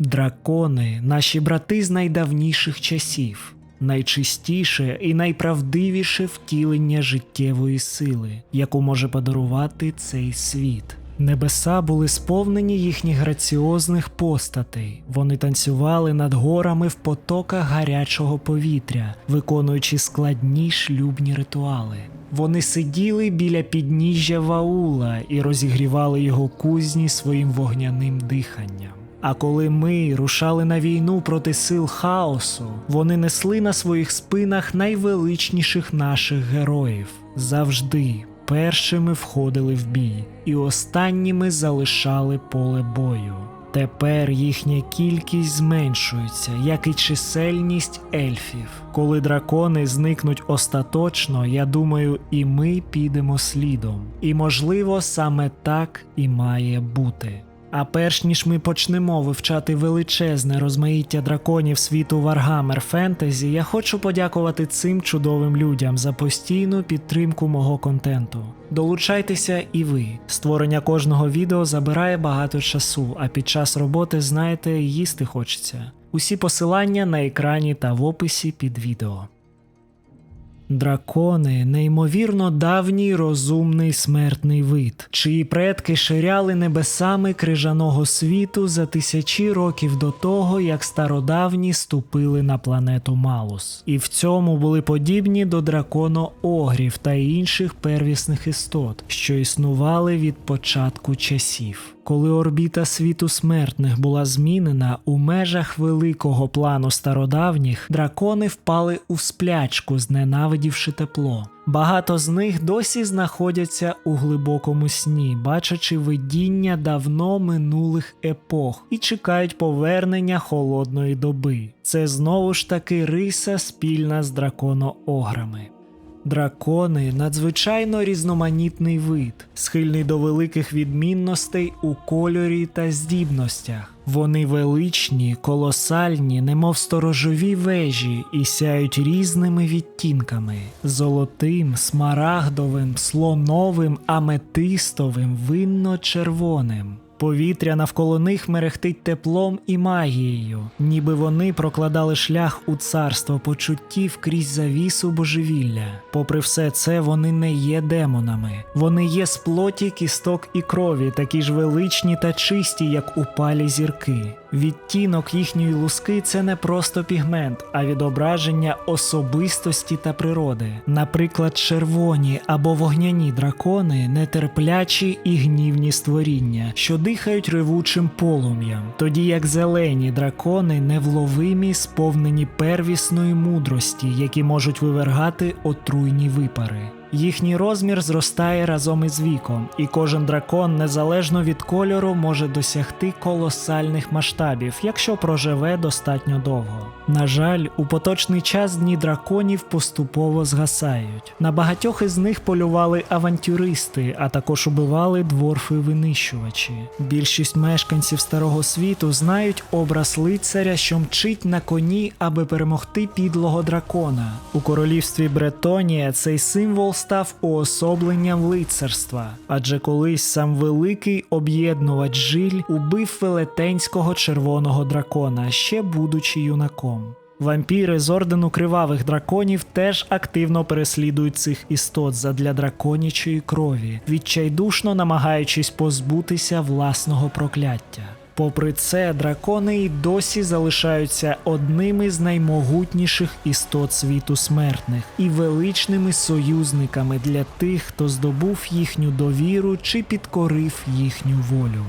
Дракони – наші брати з найдавніших часів, найчистіше і найправдивіше втілення життєвої сили, яку може подарувати цей світ. Небеса були сповнені їхніх граціозних постатей. Вони танцювали над горами в потоках гарячого повітря, виконуючи складні шлюбні ритуали. Вони сиділи біля підніжжя Ваула і розігрівали його кузні своїм вогняним диханням. А коли ми рушали на війну проти сил хаосу, вони несли на своїх спинах найвеличніших наших героїв. Завжди першими входили в бій і останніми залишали поле бою. Тепер їхня кількість зменшується, як і чисельність ельфів. Коли дракони зникнуть остаточно, я думаю, і ми підемо слідом. І, можливо, саме так і має бути. А перш ніж ми почнемо вивчати величезне розмаїття драконів світу Warhammer Fantasy, я хочу подякувати цим чудовим людям за постійну підтримку мого контенту. Долучайтеся і ви. Створення кожного відео забирає багато часу, а під час роботи, знаєте, їсти хочеться. Усі посилання на екрані та в описі під відео. Дракони – неймовірно давній розумний смертний вид, чиї предки ширяли небесами крижаного світу за тисячі років до того, як стародавні ступили на планету Малус. І в цьому були подібні до драконо-огрів та інших первісних істот, що існували від початку часів. Коли орбіта світу смертних була змінена, у межах великого плану стародавніх дракони впали у сплячку, зненавидівши тепло. Багато з них досі знаходяться у глибокому сні, бачачи видіння давно минулих епох і чекають повернення холодної доби. Це знову ж таки риса спільна з драконо-ограми. Дракони – надзвичайно різноманітний вид, схильний до великих відмінностей у кольорі та здібностях. Вони величні, колосальні, немов сторожові вежі і сяють різними відтінками – золотим, смарагдовим, слоновим, аметистовим, винно-червоним. Повітря навколо них мерехтить теплом і магією, ніби вони прокладали шлях у царство почуттів крізь завісу божевілля. Попри все це, вони не є демонами. Вони є з плоті, кісток і крові, такі ж величні та чисті, як упалі зірки. Відтінок їхньої луски – це не просто пігмент, а відображення особистості та природи. Наприклад, червоні або вогняні дракони – нетерплячі і гнівні створіння, що дихають ревучим полум'ям, тоді як зелені дракони – невловимі, сповнені первісної мудрості, які можуть вивергати отруйні випари. Їхній розмір зростає разом із віком, і кожен дракон, незалежно від кольору, може досягти колосальних масштабів, якщо проживе достатньо довго. На жаль, у поточний час дні драконів поступово згасають. На багатьох із них полювали авантюристи, а також убивали дворфи-винищувачі. Більшість мешканців Старого Світу знають образ лицаря, що мчить на коні, аби перемогти підлого дракона. У королівстві Бретонія цей символ став уособленням лицарства, адже колись сам великий об'єднувач Жиль убив велетенського червоного дракона, ще будучи юнаком. Вампіри з Ордену Кривавих Драконів теж активно переслідують цих істот задля драконячої крові, відчайдушно намагаючись позбутися власного прокляття. Попри це, дракони й досі залишаються одними з наймогутніших істот світу смертних і величними союзниками для тих, хто здобув їхню довіру чи підкорив їхню волю.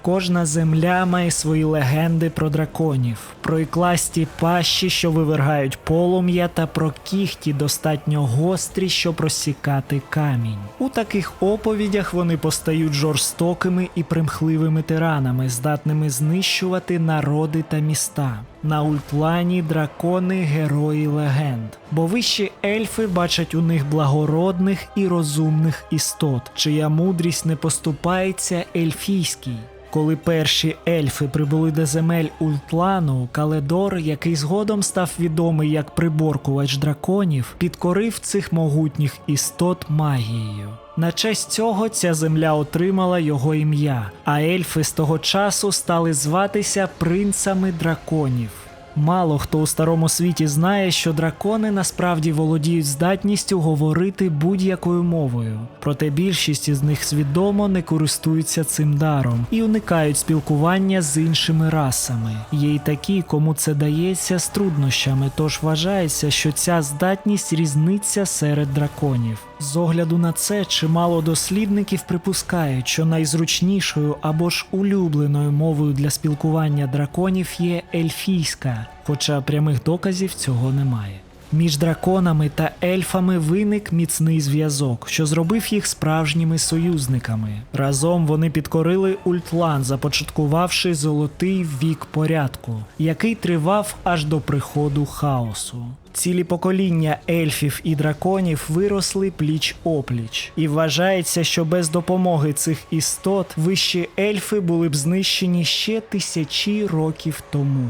Кожна земля має свої легенди про драконів, про ікласті пащі, що вивергають полум'я, та про кіхті достатньо гострі, щоб розсікати камінь. У таких оповідях вони постають жорстокими і примхливими тиранами, здатними знищувати народи та міста. На Ульплані дракони – герої легенд, бо вищі ельфи бачать у них благородних і розумних істот, чия мудрість не поступається ельфійській. Коли перші ельфи прибули до земель Ульплану, Каледор, який згодом став відомий як приборкувач драконів, підкорив цих могутніх істот магією. На честь цього ця земля отримала його ім'я, а ельфи з того часу стали зватися принцами драконів. Мало хто у Старому Світі знає, що дракони насправді володіють здатністю говорити будь-якою мовою. Проте більшість із них свідомо не користуються цим даром і уникають спілкування з іншими расами. Є й такі, кому це дається з труднощами, тож вважається, що ця здатність різниця серед драконів. З огляду на це, чимало дослідників припускають, що найзручнішою або ж улюбленою мовою для спілкування драконів є ельфійська, хоча прямих доказів цього немає. Між драконами та ельфами виник міцний зв'язок, що зробив їх справжніми союзниками. Разом вони підкорили Ультлан, започаткувавши золотий вік порядку, який тривав аж до приходу хаосу. Цілі покоління ельфів і драконів виросли пліч-опліч. І вважається, що без допомоги цих істот вищі ельфи були б знищені ще тисячі років тому.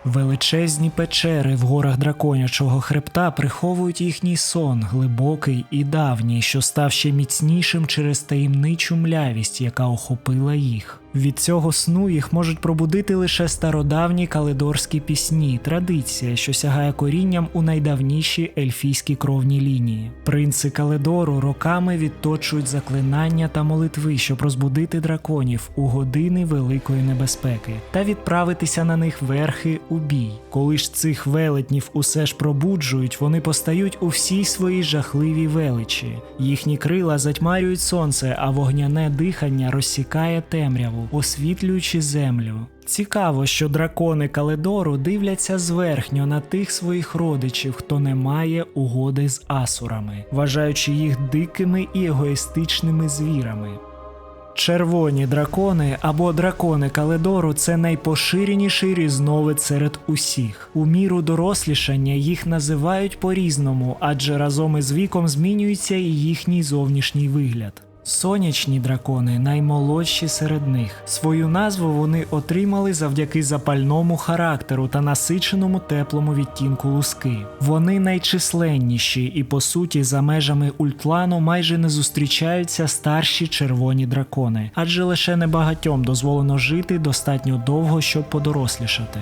Величезні печери в горах драконячого хребта приховують їхній сон, глибокий і давній, що став ще міцнішим через таємничу млявість, яка охопила їх. Від цього сну їх можуть пробудити лише стародавні каледорські пісні, традиція, що сягає корінням у найдавніші ельфійські кровні лінії. Принци Каледору роками відточують заклинання та молитви, щоб розбудити драконів у години великої небезпеки та відправитися на них верхи у бій. Коли ж цих велетнів усе ж пробуджують, вони постають у всій своїй жахливій величі. Їхні крила затьмарюють сонце, а вогняне дихання розсікає темряву, освітлюючи землю. Цікаво, що дракони Каледору дивляться зверхньо на тих своїх родичів, хто не має угоди з асурами, вважаючи їх дикими і егоїстичними звірами. Червоні дракони або дракони Каледору – це найпоширеніший різновид серед усіх. У міру дорослішання їх називають по-різному, адже разом із віком змінюється і їхній зовнішній вигляд. Сонячні дракони – наймолодші серед них. Свою назву вони отримали завдяки запальному характеру та насиченому теплому відтінку луски. Вони найчисленніші і, по суті, за межами Ультлану майже не зустрічаються старші червоні дракони, адже лише небагатьом дозволено жити достатньо довго, щоб подорослішати.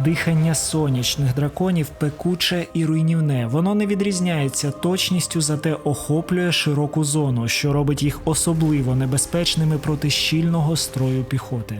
Дихання сонячних драконів пекуче і руйнівне. Воно не відрізняється точністю, зате охоплює широку зону, що робить їх особливо небезпечними проти щільного строю піхоти.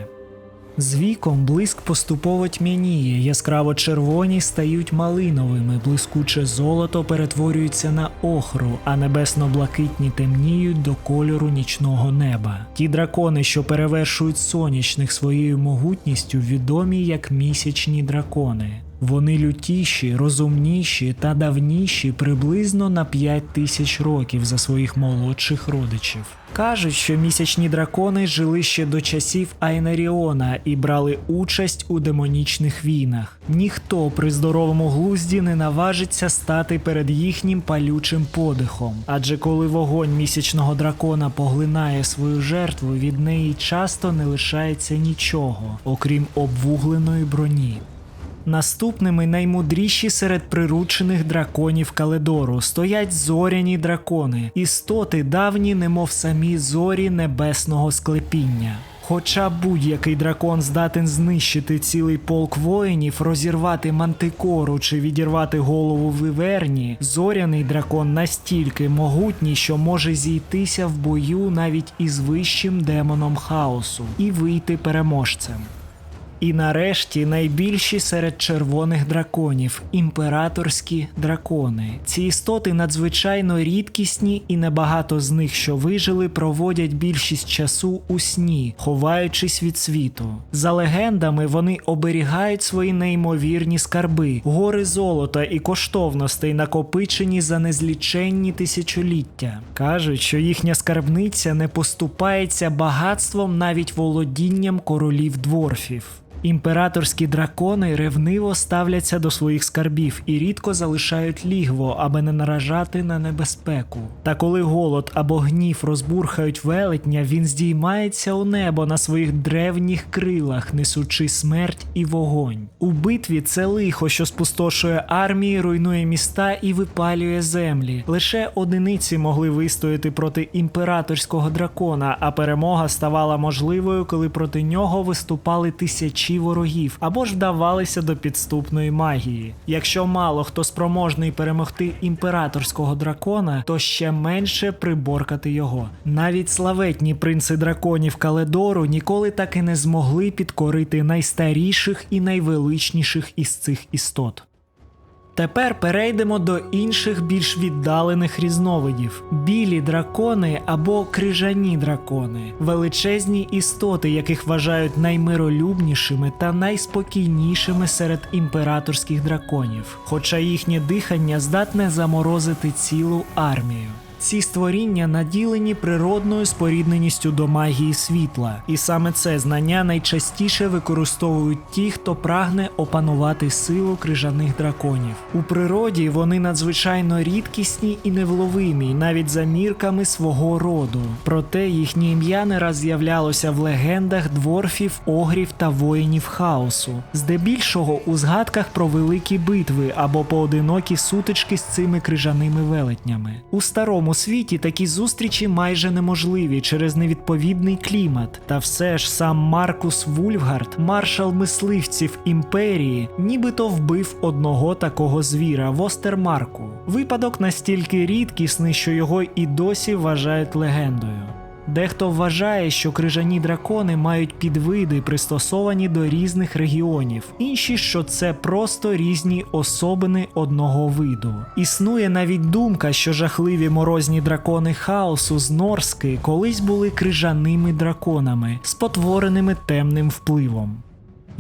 З віком блиск поступово тьмяніє, яскраво червоні стають малиновими, блискуче золото перетворюється на охру, а небесно-блакитні темніють до кольору нічного неба. Ті дракони, що перевершують сонячних своєю могутністю, відомі як місячні дракони. Вони лютіші, розумніші та давніші приблизно на 5000 років за своїх молодших родичів. Кажуть, що місячні дракони жили ще до часів Айнеріона і брали участь у демонічних війнах. Ніхто при здоровому глузді не наважиться стати перед їхнім палючим подихом, адже коли вогонь місячного дракона поглинає свою жертву, від неї часто не лишається нічого, окрім обвугленої броні. Наступними наймудріші серед приручених драконів Каледору стоять зоряні дракони, істоти давні, немов самі зорі небесного склепіння. Хоча будь-який дракон здатен знищити цілий полк воїнів, розірвати мантикору чи відірвати голову виверні, зоряний дракон настільки могутній, що може зійтися в бою навіть із вищим демоном хаосу і вийти переможцем. І нарешті найбільші серед червоних драконів – імператорські дракони. Ці істоти надзвичайно рідкісні і небагато з них, що вижили, проводять більшість часу у сні, ховаючись від світу. За легендами, вони оберігають свої неймовірні скарби – гори золота і коштовностей, накопичені за незліченні тисячоліття. Кажуть, що їхня скарбниця не поступається багатством, навіть володінням королів дворфів. Імператорські дракони ревниво ставляться до своїх скарбів і рідко залишають лігво, аби не наражати на небезпеку. Та коли голод або гнів розбурхають велетня, він здіймається у небо на своїх древніх крилах, несучи смерть і вогонь. У битві це лихо, що спустошує армії, руйнує міста і випалює землі. Лише одиниці могли вистояти проти імператорського дракона, а перемога ставала можливою, коли проти нього виступали тисячі ворогів або ж вдавалися до підступної магії. Якщо мало хто спроможний перемогти імператорського дракона, то ще менше приборкати його. Навіть славетні принци драконів Каледору ніколи так і не змогли підкорити найстаріших і найвеличніших із цих істот. Тепер перейдемо до інших більш віддалених різновидів. Білі дракони або крижані дракони – величезні істоти, яких вважають наймиролюбнішими та найспокійнішими серед імператорських драконів, хоча їхнє дихання здатне заморозити цілу армію. Ці створіння наділені природною спорідненістю до магії світла, і саме це знання найчастіше використовують ті, хто прагне опанувати силу крижаних драконів. У природі вони надзвичайно рідкісні і невловимі, навіть за мірками свого роду. Проте їхнє ім'я не раз з'являлося в легендах дворфів, огрів та воїнів хаосу, здебільшого у згадках про великі битви або поодинокі сутички з цими крижаними велетнями. У старому світі такі зустрічі майже неможливі через невідповідний клімат. Та все ж сам Маркус Вульфгард, маршал мисливців імперії, нібито вбив одного такого звіра в Остермарку. Випадок настільки рідкісний, що його і досі вважають легендою. Дехто вважає, що крижані дракони мають підвиди, пристосовані до різних регіонів. Інші, що це просто різні особини одного виду. Існує навіть думка, що жахливі морозні дракони хаосу з Норски колись були крижаними драконами, спотвореними темним впливом.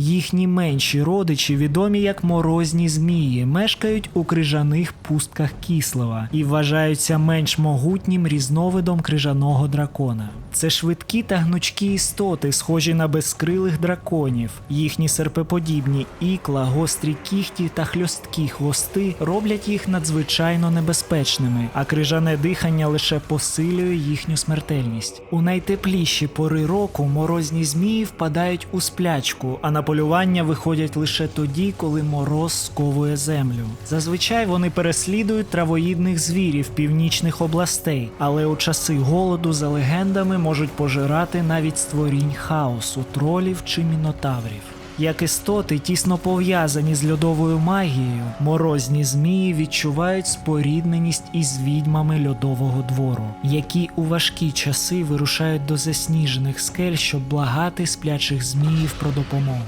Їхні менші родичі, відомі як морозні змії, мешкають у крижаних пустках Кислева і вважаються менш могутнім різновидом крижаного дракона. Це швидкі та гнучкі істоти, схожі на безкрилих драконів. Їхні серпеподібні ікла, гострі кіхті та хльосткі хвости роблять їх надзвичайно небезпечними, а крижане дихання лише посилює їхню смертельність. У найтепліші пори року морозні змії впадають у сплячку, а на полювання виходять лише тоді, коли мороз сковує землю. Зазвичай вони переслідують травоїдних звірів північних областей, але у часи голоду, за легендами, можуть пожирати навіть створінь хаосу, тролів чи мінотаврів. Як істоти, тісно пов'язані з льодовою магією, морозні змії відчувають спорідненість із відьмами льодового двору, які у важкі часи вирушають до засніжених скель, щоб благати сплячих зміїв про допомогу.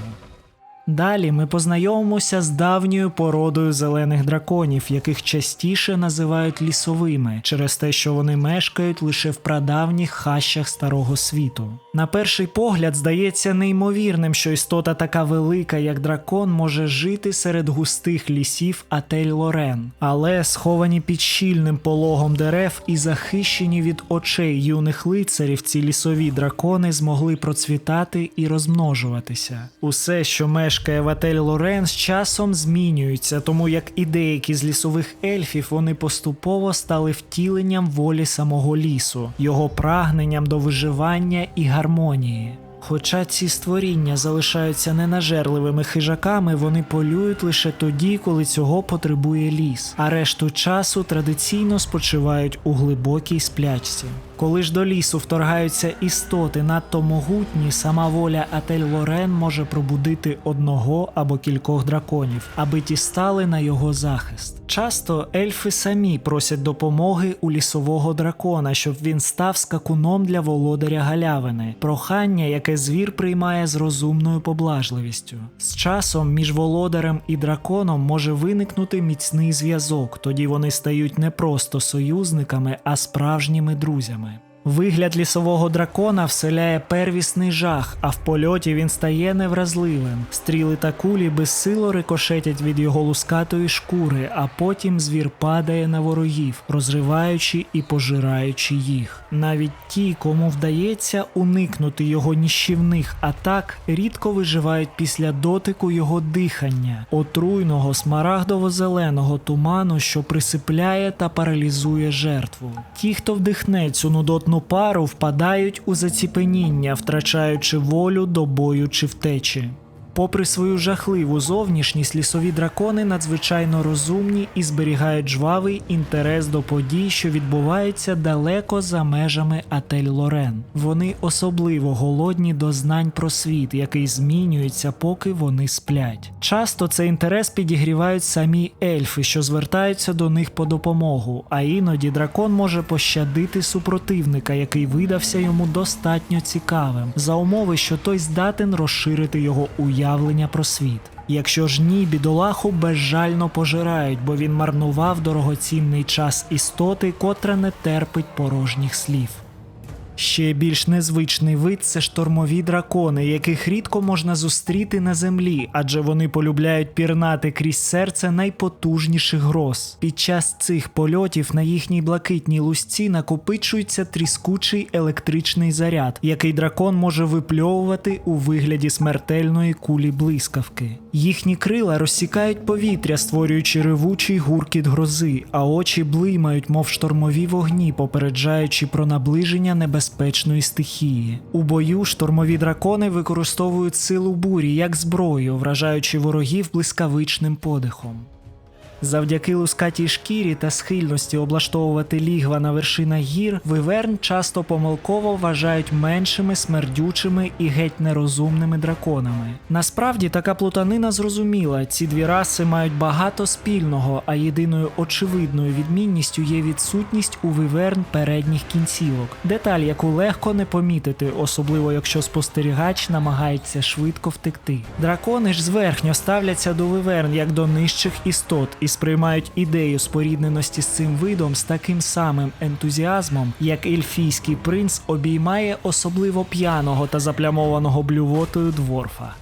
Далі ми познайомимося з давньою породою зелених драконів, яких частіше називають лісовими, через те, що вони мешкають лише в прадавніх хащах Старого Світу. На перший погляд здається неймовірним, що істота така велика, як дракон, може жити серед густих лісів Атель-Лорен. Але сховані під щільним пологом дерев і захищені від очей юних лицарів, ці лісові дракони змогли процвітати і розмножуватися. Усе, що мешкає в Атель-Лорен, з часом змінюється, тому як і деякі з лісових ельфів, вони поступово стали втіленням волі самого лісу, його прагненням до виживання і гармонії. Хоча ці створіння залишаються ненажерливими хижаками, вони полюють лише тоді, коли цього потребує ліс, а решту часу традиційно спочивають у глибокій сплячці. Коли ж до лісу вторгаються істоти надто могутні, сама воля Атель-Лорен може пробудити одного або кількох драконів, аби ті стали на його захист. Часто ельфи самі просять допомоги у лісового дракона, щоб він став скакуном для володаря галявини. Прохання, яке звір приймає з розумною поблажливістю. З часом між володарем і драконом може виникнути міцний зв'язок, тоді вони стають не просто союзниками, а справжніми друзями. Вигляд лісового дракона вселяє первісний жах, а в польоті він стає невразливим. Стріли та кулі безсило рикошетять від його лускатої шкури, а потім звір падає на ворогів, розриваючи і пожираючи їх. Навіть ті, кому вдається уникнути його ніщівних атак, рідко виживають після дотику його дихання, отруйного смарагдово-зеленого туману, що присипляє та паралізує жертву. Ті, хто вдихне цю нудотну пару, впадають у заціпеніння, втрачаючи волю до бою чи втечі. Попри свою жахливу зовнішність, лісові дракони надзвичайно розумні і зберігають жвавий інтерес до подій, що відбуваються далеко за межами Атель-Лорен. Вони особливо голодні до знань про світ, який змінюється, поки вони сплять. Часто цей інтерес підігрівають самі ельфи, що звертаються до них по допомогу, а іноді дракон може пощадити супротивника, який видався йому достатньо цікавим, за умови, що той здатен розширити його уявлення про світ. Якщо ж ні, бідолаху безжально пожирають, бо він марнував дорогоцінний час істоти, котра не терпить порожніх слів. Ще більш незвичний вид – це штормові дракони, яких рідко можна зустріти на землі, адже вони полюбляють пірнати крізь серце найпотужніших гроз. Під час цих польотів на їхній блакитній лусці накопичується тріскучий електричний заряд, який дракон може випльовувати у вигляді смертельної кулі блискавки. Їхні крила розсікають повітря, створюючи ревучий гуркіт грози, а очі блимають, мов штормові вогні, попереджаючи про наближення небезпечної стихії. У бою штормові дракони використовують силу бурі як зброю, вражаючи ворогів блискавичним подихом. Завдяки лускатій шкірі та схильності облаштовувати лігва на вершинах гір, виверн часто помилково вважають меншими, смердючими і геть нерозумними драконами. Насправді така плутанина зрозуміла, ці дві раси мають багато спільного, а єдиною очевидною відмінністю є відсутність у виверн передніх кінцівок. Деталь, яку легко не помітити, особливо якщо спостерігач намагається швидко втекти. Дракони ж зверхньо ставляться до виверн як до нижчих істот і сприймають ідею спорідненості з цим видом з таким самим ентузіазмом, як ельфійський принц обіймає особливо п'яного та заплямованого блювотою дворфа.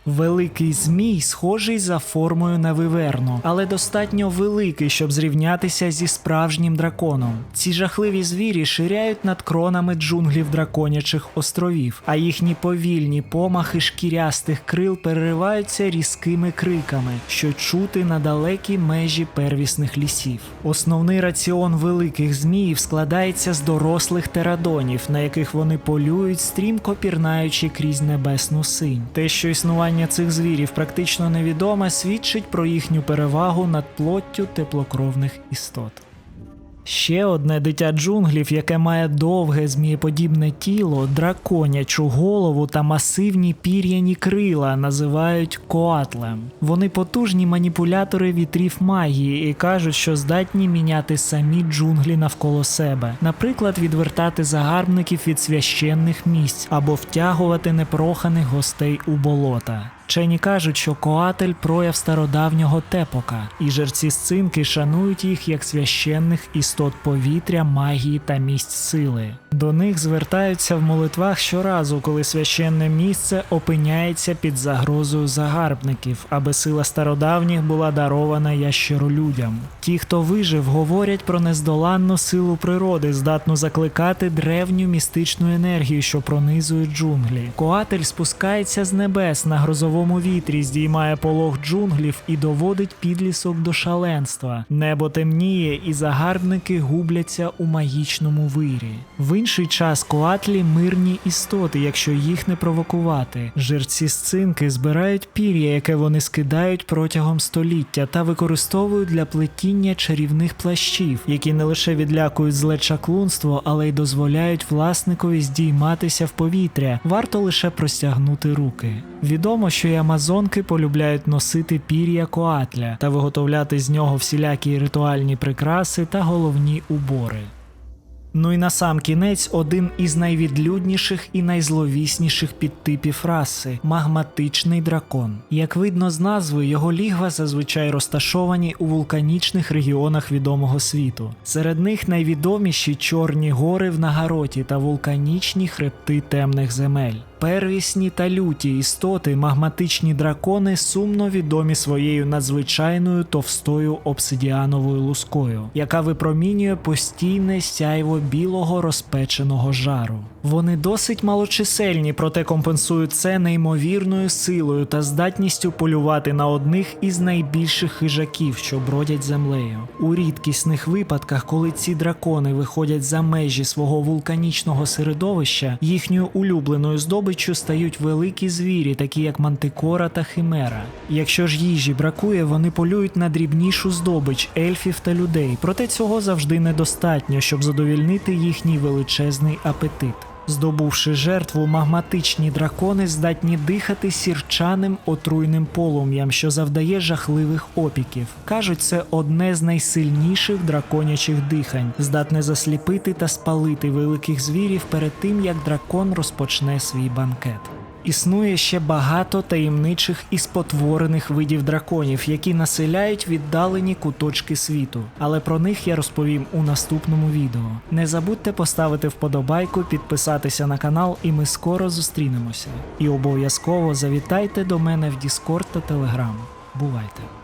Великий змій схожий за формою на виверну, але достатньо великий, щоб зрівнятися зі справжнім драконом. Ці жахливі звірі ширяють над кронами джунглів драконячих островів, а їхні повільні помахи шкірястих крил перериваються різкими криками, що чути на далекій межі первісних лісів. Основний раціон великих зміїв складається з дорослих терадонів, на яких вони полюють, стрімко пірнаючи крізь небесну синь. Те, що існування цих звірів практично невідоме, свідчить про їхню перевагу над плоттю теплокровних істот. Ще одне дитя джунглів, яке має довге змієподібне тіло, драконячу голову та масивні пір'яні крила, називають коатлем. Вони потужні маніпулятори вітрів магії і кажуть, що здатні міняти самі джунглі навколо себе. Наприклад, відвертати загарбників від священних місць або втягувати непроханих гостей у болота. Вчені кажуть, що коатель – прояв стародавнього тепока, і жерці-сцинки шанують їх як священних істот повітря, магії та місць сили. До них звертаються в молитвах щоразу, коли священне місце опиняється під загрозою загарбників, аби сила стародавніх була дарована ящеролюдям. Ті, хто вижив, говорять про нездоланну силу природи, здатну закликати древню містичну енергію, що пронизує джунглі. Коатель спускається з небес на грозовому вітрі, здіймає полог джунглів і доводить підлісок до шаленства. Небо темніє, і загарбники губляться у магічному вирі. В інший час коатлі – мирні істоти, якщо їх не провокувати. Жерці-сцинки збирають пір'я, яке вони скидають протягом століття, та використовують для плетіння чарівних плащів, які не лише відлякують зле чаклунство, але й дозволяють власникові здійматися в повітря, варто лише простягнути руки. Відомо, що і амазонки полюбляють носити пір'я коатля та виготовляти з нього всілякі ритуальні прикраси та головні убори. Ну і насамкінець один із найвідлюдніших і найзловісніших підтипів раси – магматичний дракон. Як видно з назви, його лігва зазвичай розташовані у вулканічних регіонах відомого світу. Серед них найвідоміші Чорні гори в Нагароті та вулканічні хребти темних земель. Первісні та люті істоти, магматичні дракони сумно відомі своєю надзвичайною товстою обсидіановою лускою, яка випромінює постійне сяйво білого розпеченого жару. Вони досить малочисельні, проте компенсують це неймовірною силою та здатністю полювати на одних із найбільших хижаків, що бродять землею. У рідкісних випадках, коли ці дракони виходять за межі свого вулканічного середовища, їхньою улюбленою здобиччю стають великі звірі, такі як мантикора та химера. Якщо ж їжі бракує, вони полюють на дрібнішу здобич ельфів та людей, проте цього завжди недостатньо, щоб задовільнити їхній величезний апетит. Здобувши жертву, магматичні дракони здатні дихати сірчаним отруйним полум'ям, що завдає жахливих опіків. Кажуть, це одне з найсильніших драконячих дихань, здатне засліпити та спалити великих звірів перед тим, як дракон розпочне свій банкет. Існує ще багато таємничих і спотворених видів драконів, які населяють віддалені куточки світу. Але про них я розповім у наступному відео. Не забудьте поставити вподобайку, підписатися на канал, і ми скоро зустрінемося. І обов'язково завітайте до мене в Discord та Telegram. Бувайте!